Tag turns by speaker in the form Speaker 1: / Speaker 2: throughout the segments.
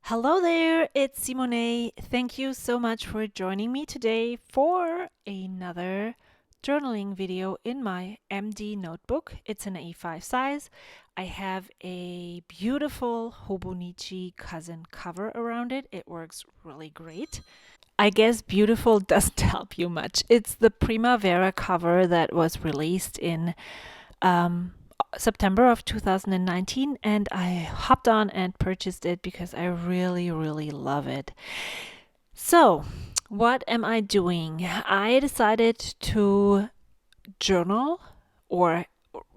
Speaker 1: Hello there, it's Simone. Thank you so much for joining me today for another journaling video in my MD notebook. It's an A5 size. I have a beautiful Hobonichi cousin cover around it. It works really great. I guess beautiful doesn't help you much. It's the Primavera cover that was released in um, September of 2019, and I hopped on and purchased it because I really, really love it. So, what am I doing? I decided to journal or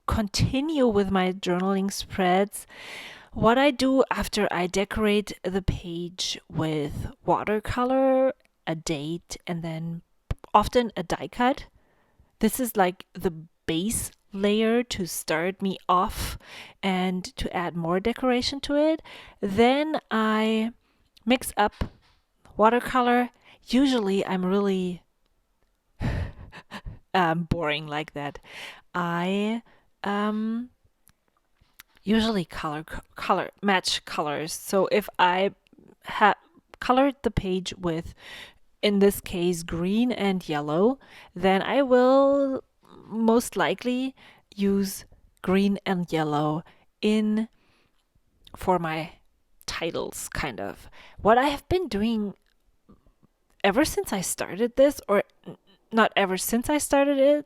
Speaker 1: continue with my journaling spreads. What I do after I decorate the page with watercolor, a date, and then often a die cut. This is like the base layer to start me off and to add more decoration to it. Then I mix up watercolor. Usually I'm really boring like that. I usually color match colors. So if I have colored the page with, in this case, green and yellow, then I will most likely use green and yellow in for my titles, kind of. What I have been doing ever since I started this, or not ever since I started it,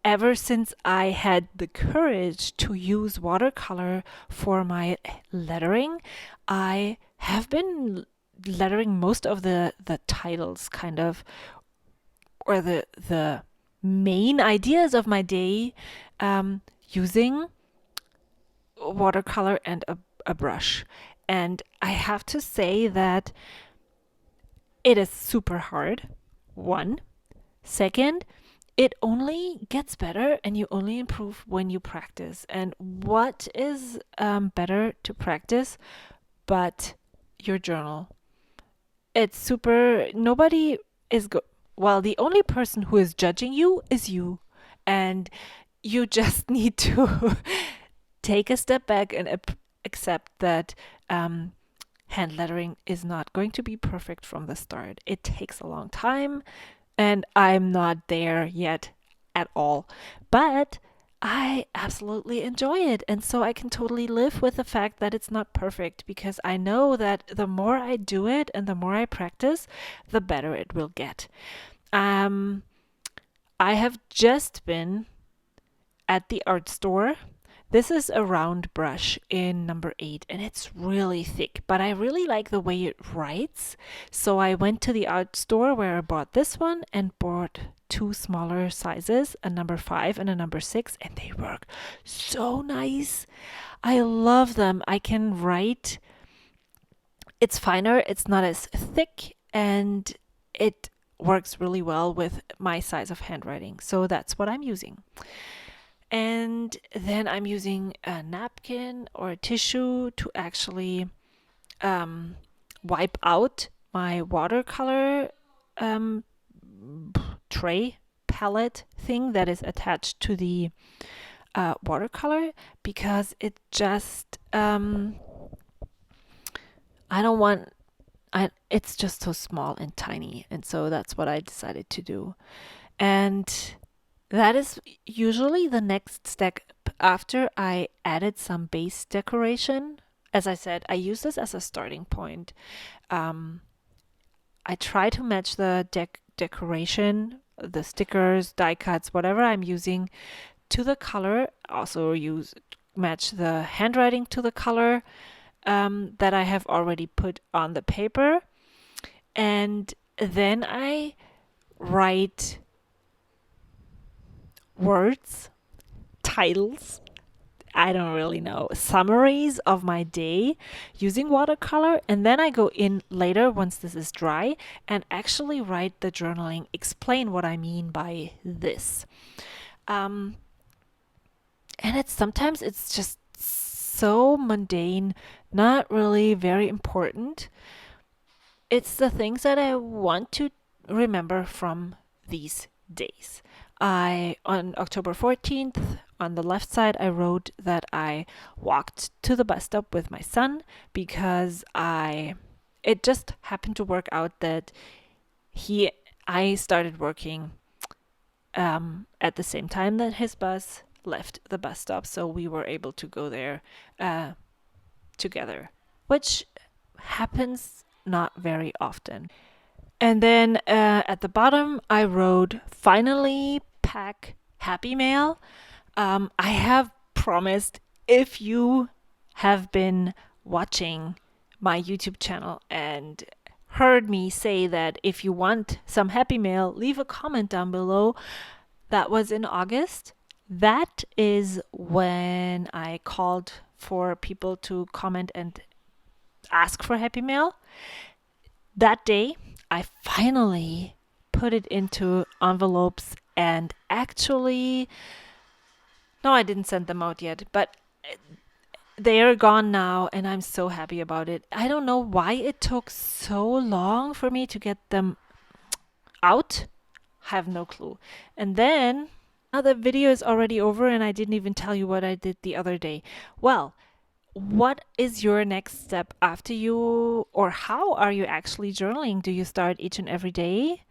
Speaker 1: ever since I had the courage to use watercolor for my lettering, I have been lettering most of the titles, kind of, or the main ideas of my day, using watercolor and a brush. And I have to say that it is super hard. One. Second, it only gets better and you only improve when you practice. And what is better to practice but your journal? It's super, nobody is good. Well, the only person who is judging you is you. And you just need to take a step back and accept that hand lettering is not going to be perfect from the start. It takes a long time, and I'm not there yet at all. But I absolutely enjoy it. And so I can totally live with the fact that it's not perfect because I know that the more I do it and the more I practice, the better it will get. Um, I have just been at the art store. This is a round brush in number 8 and it's really thick, but I really like the way it writes. So I went to the art store where I bought this one and bought two smaller sizes, a number 5 and a number 6, and they work so nice. I love them. I can write. It's finer, it's not as thick, and it works really well with my size of handwriting. So that's what I'm using. And then I'm using a napkin or a tissue to actually wipe out my watercolor um, tray palette thing that is attached to the watercolor, because it just I don't want it's just so small and tiny, and so that's what I decided to do. And that is usually the next step after I added some base decoration. As I said, I use this as a starting point. Um, I try to match the decoration, the stickers, die cuts, whatever I'm using, to the color. Also use match the handwriting to the color that I have already put on the paper. And then I write words, titles, I don't really know, summaries of my day using watercolor. And then I go in later once this is dry and actually write the journaling, explain what I mean by this. And it's sometimes it's just so mundane, not really very important. It's the things that I want to remember from these days. On October 14th, On the left side, I wrote that I walked to the bus stop with my son because it just happened to work out that I started working at the same time that his bus left the bus stop, so we were able to go there together, which happens not very often. And then at the bottom, I wrote, finally pack Happy Mail. I have promised, if you have been watching my YouTube channel and heard me say that if you want some Happy Mail, leave a comment down below. That was in August. That is when I called for people to comment and ask for Happy Mail. That day, I finally put it into envelopes and actually, no, I didn't send them out yet, but they are gone now and I'm so happy about it. I don't know why it took so long for me to get them out. Have no clue. And then now the video is already over and I didn't even tell you what I did the other day. Well, what is your next step after you, or how are you actually journaling? Do you start each and every day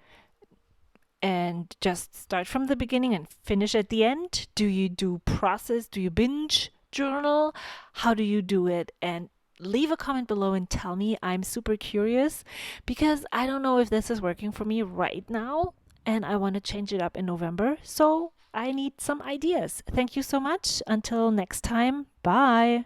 Speaker 1: and just start from the beginning and finish at the end? Do you do process? Do you binge journal? How do you do it? And leave a comment below and tell me. I'm super curious because I don't know if this is working for me right now and I want to change it up in November. So I need some ideas. Thank you so much. Until next time, bye.